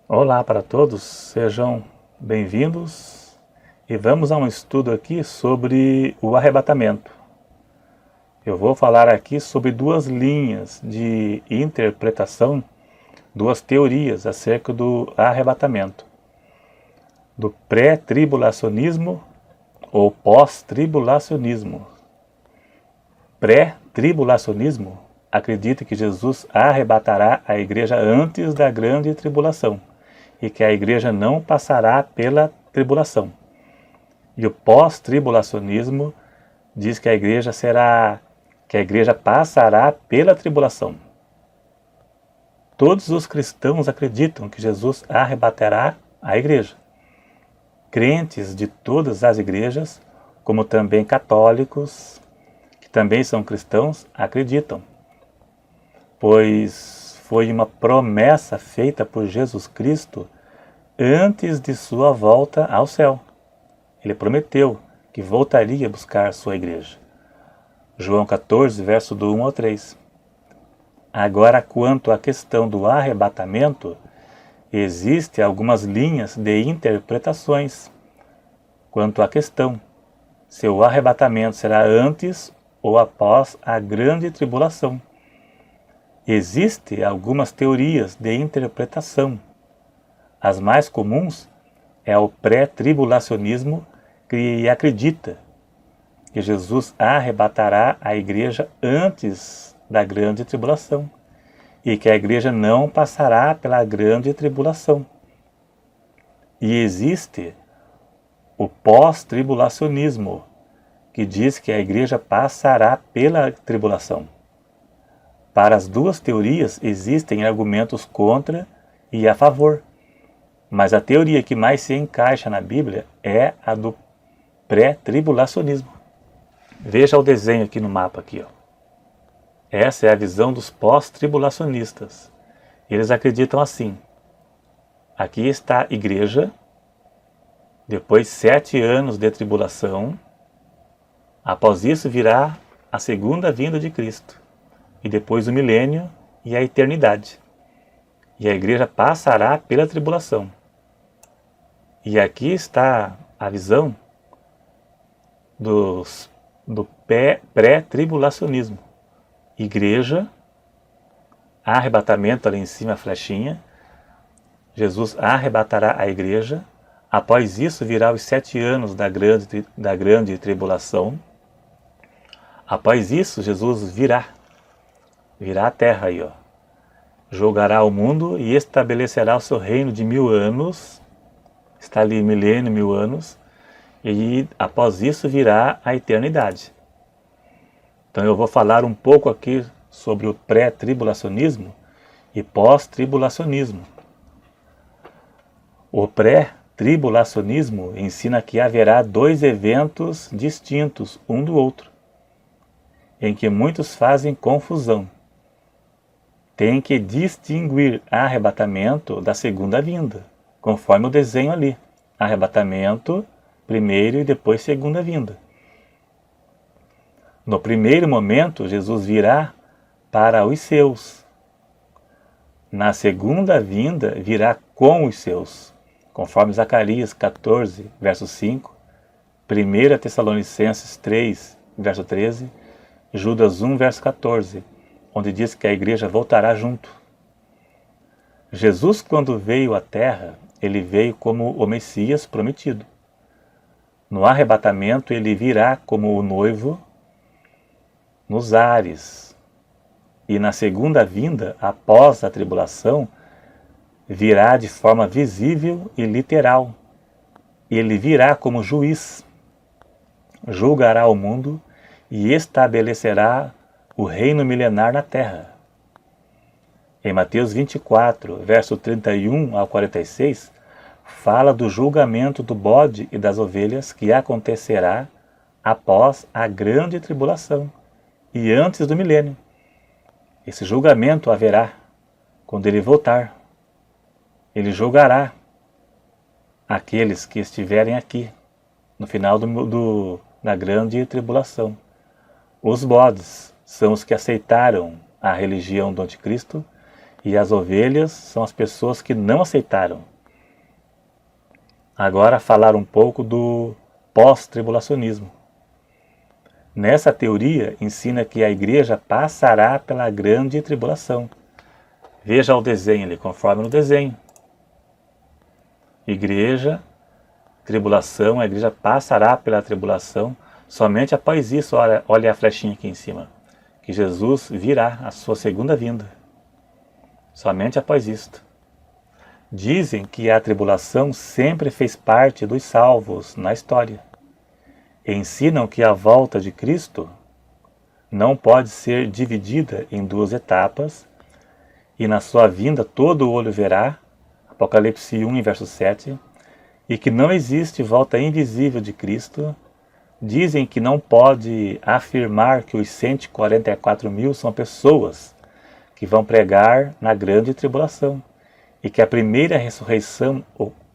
Olá para todos, sejam bem-vindos e vamos a um estudo aqui sobre o arrebatamento. Eu vou falar aqui sobre duas linhas de interpretação, duas teorias acerca do arrebatamento, do pré-tribulacionismo ou pós-tribulacionismo. Pré-tribulacionismo acredita que Jesus arrebatará a igreja antes da grande tribulação e que a igreja não passará pela tribulação. E o pós-tribulacionismo diz que a igreja passará pela tribulação. Todos os cristãos acreditam que Jesus arrebatará a igreja. Crentes de todas as igrejas, como também católicos, que também são cristãos, acreditam, pois foi uma promessa feita por Jesus Cristo antes de sua volta ao céu. Ele prometeu que voltaria a buscar sua igreja. João 14, verso do 1 ao 3. Agora, quanto à questão do arrebatamento, existem algumas linhas de interpretações. Quanto à questão, se o arrebatamento será antes ou após a grande tribulação. Existem algumas teorias de interpretação. As mais comuns é o pré-tribulacionismo, que acredita que Jesus arrebatará a igreja antes da grande tribulação e que a igreja não passará pela grande tribulação. E existe o pós-tribulacionismo, que diz que a igreja passará pela tribulação. Para as duas teorias existem argumentos contra e a favor, mas a teoria que mais se encaixa na Bíblia é a do pré-tribulacionismo. Veja o desenho aqui no mapa aqui, ó. Essa é a visão dos pós-tribulacionistas. Eles acreditam assim: aqui está a igreja, depois 7 anos de tribulação, após isso virá a segunda vinda de Cristo. E depois o milênio e a eternidade. E a igreja passará pela tribulação. E aqui está a visão do pré-tribulacionismo. Igreja, arrebatamento ali em cima, a flechinha. Jesus arrebatará a igreja. Após isso virá os 7 anos da grande tribulação. Após isso Jesus virá à terra aí, ó. Julgará o mundo e estabelecerá o seu reino de 1000 anos. Está ali milênio, 1000 anos. E após isso virá a eternidade. Então eu vou falar um pouco aqui sobre o pré-tribulacionismo e pós-tribulacionismo. O pré-tribulacionismo ensina que haverá 2 eventos distintos um do outro, em que muitos fazem confusão. Tem que distinguir arrebatamento da segunda vinda, conforme o desenho ali. Arrebatamento, primeiro e depois segunda vinda. No primeiro momento, Jesus virá para os seus. Na segunda vinda, virá com os seus, conforme Zacarias 14, verso 5, 1 Tessalonicenses 3, verso 13, Judas 1, verso 14, onde diz que a igreja voltará junto. Jesus, quando veio à terra, ele veio como o Messias prometido. No arrebatamento, ele virá como o noivo nos ares. E na segunda vinda, após a tribulação, virá de forma visível e literal. Ele virá como juiz, julgará o mundo e estabelecerá o reino milenar na terra. Em Mateus 24, verso 31 ao 46, fala do julgamento do bode e das ovelhas que acontecerá após a grande tribulação e antes do milênio. Esse julgamento haverá quando ele voltar. Ele julgará aqueles que estiverem aqui no final da grande tribulação. Os bodes são os que aceitaram a religião do anticristo e as ovelhas são as pessoas que não aceitaram. Agora falar um pouco do pós-tribulacionismo. Nessa teoria ensina que a igreja passará pela grande tribulação. Veja o desenho ali, conforme no desenho. Igreja, tribulação, a igreja passará pela tribulação. Somente após isso, olha a flechinha aqui em cima, que Jesus virá a sua segunda vinda. Somente após isto. Dizem que a tribulação sempre fez parte dos salvos na história. Ensinam que a volta de Cristo não pode ser dividida em duas etapas, e na sua vinda todo olho verá, Apocalipse 1, verso 7, e que não existe volta invisível de Cristo. Dizem que não pode afirmar que os 144 mil são pessoas que vão pregar na grande tribulação, e que a primeira ressurreição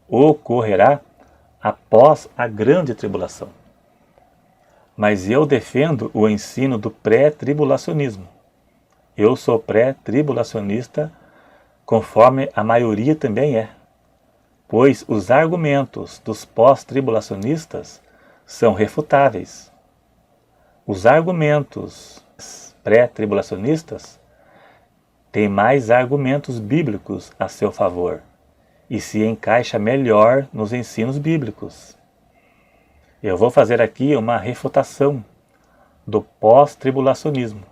ocorrerá após a grande tribulação. Mas eu defendo o ensino do pré-tribulacionismo. Eu sou pré-tribulacionista, conforme a maioria também é, pois os argumentos dos pós-tribulacionistas são refutáveis. Os argumentos pré-tribulacionistas têm mais argumentos bíblicos a seu favor e se encaixa melhor nos ensinos bíblicos. Eu vou fazer aqui uma refutação do pós-tribulacionismo,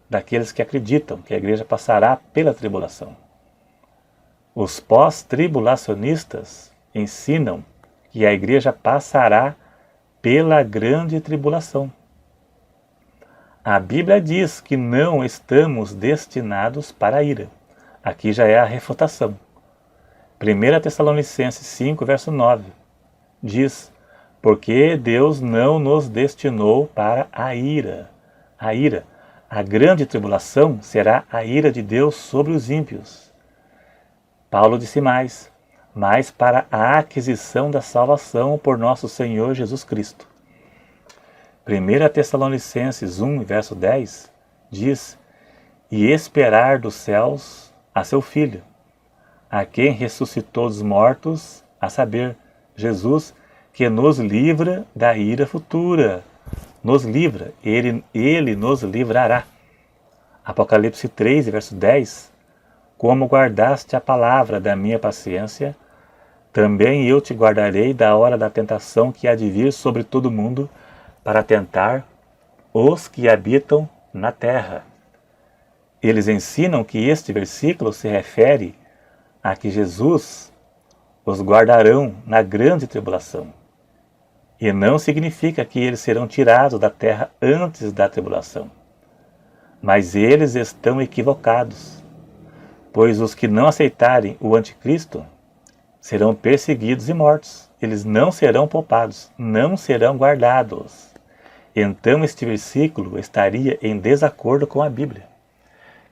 daqueles que acreditam que a igreja passará pela tribulação. Os pós-tribulacionistas ensinam que a igreja passará pela grande tribulação. A Bíblia diz que não estamos destinados para a ira. Aqui já é a refutação. 1 Tessalonicenses 5, verso 9, diz: porque Deus não nos destinou para a ira. A grande tribulação será a ira de Deus sobre os ímpios. Paulo disse mais, mas para a aquisição da salvação por nosso Senhor Jesus Cristo. 1 Tessalonicenses 1, verso 10, diz: e esperar dos céus a seu Filho, a quem ressuscitou dos mortos, a saber, Jesus, que nos livra da ira futura. Nos livra, Ele nos livrará. Apocalipse 3, verso 10, como guardaste a palavra da minha paciência, também eu te guardarei da hora da tentação que há de vir sobre todo mundo, para tentar os que habitam na terra. Eles ensinam que este versículo se refere a que Jesus os guardarão na grande tribulação. E não significa que eles serão tirados da terra antes da tribulação. Mas eles estão equivocados, pois os que não aceitarem o anticristo serão perseguidos e mortos. Eles não serão poupados, não serão guardados. Então este versículo estaria em desacordo com a Bíblia.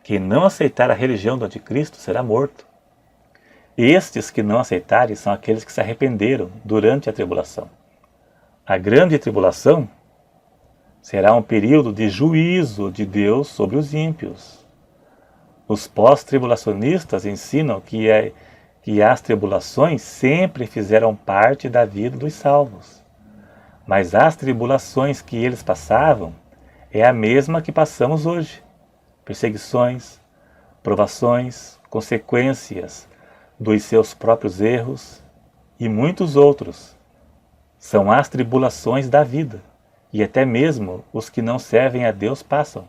Quem não aceitar a religião do anticristo será morto. Estes que não aceitarem são aqueles que se arrependeram durante a tribulação. A grande tribulação será um período de juízo de Deus sobre os ímpios. Os pós-tribulacionistas ensinam que as tribulações sempre fizeram parte da vida dos salvos. Mas as tribulações que eles passavam é a mesma que passamos hoje. Perseguições, provações, consequências dos seus próprios erros e muitos outros. São as tribulações da vida, e até mesmo os que não servem a Deus passam.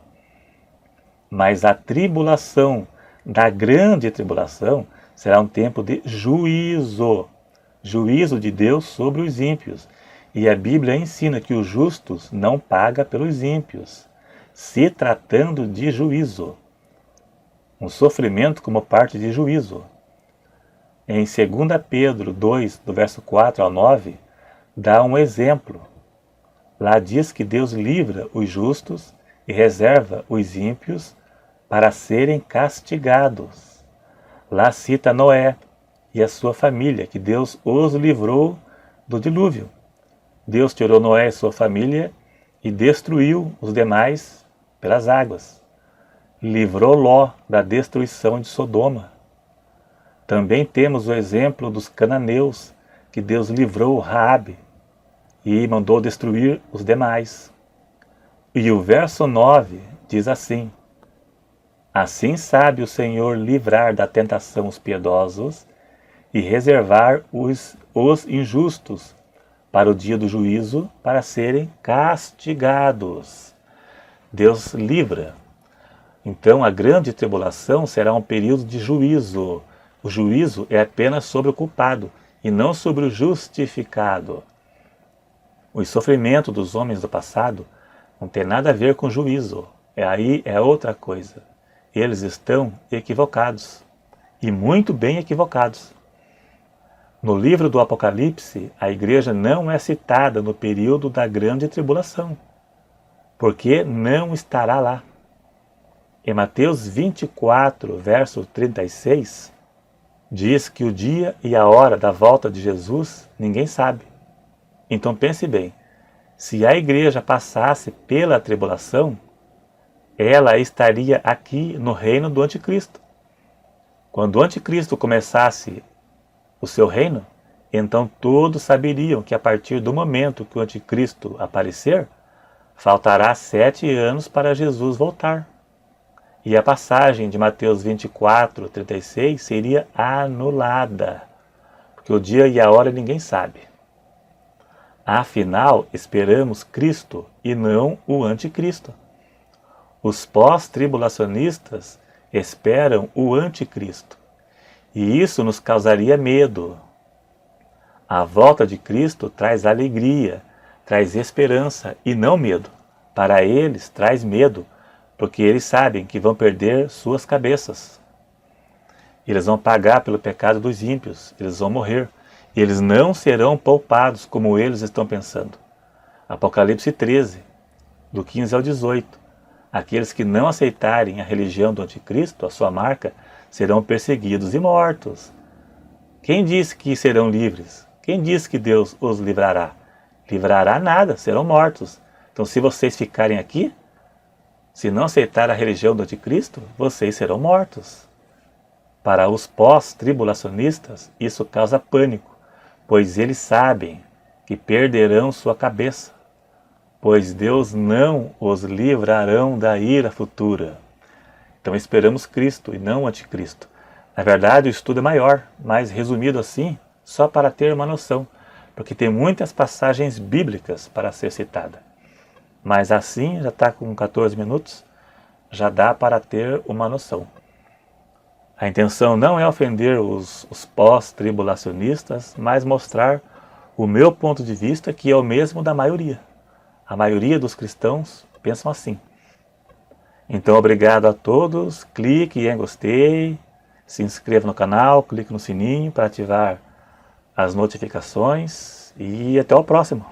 Mas a tribulação da grande tribulação será um tempo de juízo, juízo de Deus sobre os ímpios. E a Bíblia ensina que os justos não pagam pelos ímpios, se tratando de juízo. Um sofrimento como parte de juízo. Em 2 Pedro 2, do verso 4 ao 9, dá um exemplo. Lá diz que Deus livra os justos e reserva os ímpios para serem castigados. Lá cita Noé e a sua família, que Deus os livrou do dilúvio. Deus tirou Noé e sua família e destruiu os demais pelas águas. livrou Ló da destruição de Sodoma. Também temos o exemplo dos cananeus, que Deus livrou Raabe e mandou destruir os demais. E o verso 9 diz assim: assim sabe o Senhor livrar da tentação os piedosos e reservar os injustos para o dia do juízo, para serem castigados. Deus livra. Então a grande tribulação será um período de juízo. O juízo é apenas sobre o culpado e não sobre o justificado. O sofrimento dos homens do passado não tem nada a ver com juízo. Aí é outra coisa. Eles estão equivocados. E muito bem equivocados. No livro do Apocalipse, a igreja não é citada no período da grande tribulação, porque não estará lá. Em Mateus 24, verso 36, diz que o dia e a hora da volta de Jesus ninguém sabe. Então pense bem, se a igreja passasse pela tribulação, ela estaria aqui no reino do anticristo. Quando o anticristo começasse o seu reino, então todos saberiam que a partir do momento que o anticristo aparecer, faltará 7 anos para Jesus voltar. E a passagem de Mateus 24, 36 seria anulada, porque o dia e a hora ninguém sabe. Afinal, esperamos Cristo e não o anticristo. Os pós-tribulacionistas esperam o anticristo. E isso nos causaria medo. A volta de Cristo traz alegria, traz esperança e não medo. Para eles traz medo, porque eles sabem que vão perder suas cabeças. Eles vão pagar pelo pecado dos ímpios, eles vão morrer. E eles não serão poupados como eles estão pensando. Apocalipse 13, do 15 ao 18. Aqueles que não aceitarem a religião do anticristo, a sua marca, serão perseguidos e mortos. Quem disse que serão livres? Quem disse que Deus os livrará? Livrará nada, serão mortos. Então se vocês ficarem aqui, se não aceitar a religião do anticristo, vocês serão mortos. Para os pós-tribulacionistas, isso causa pânico, pois eles sabem que perderão sua cabeça, pois Deus não os livrarão da ira futura. Então esperamos Cristo e não o anticristo. Na verdade, o estudo é maior, mas resumido assim, só para ter uma noção, porque tem muitas passagens bíblicas para ser citada. Mas assim, já está com 14 minutos, já dá para ter uma noção. A intenção não é ofender os pós-tribulacionistas, mas mostrar o meu ponto de vista, que é o mesmo da maioria. A maioria dos cristãos pensam assim. Então, obrigado a todos, clique em gostei, se inscreva no canal, clique no sininho para ativar as notificações e até o próximo.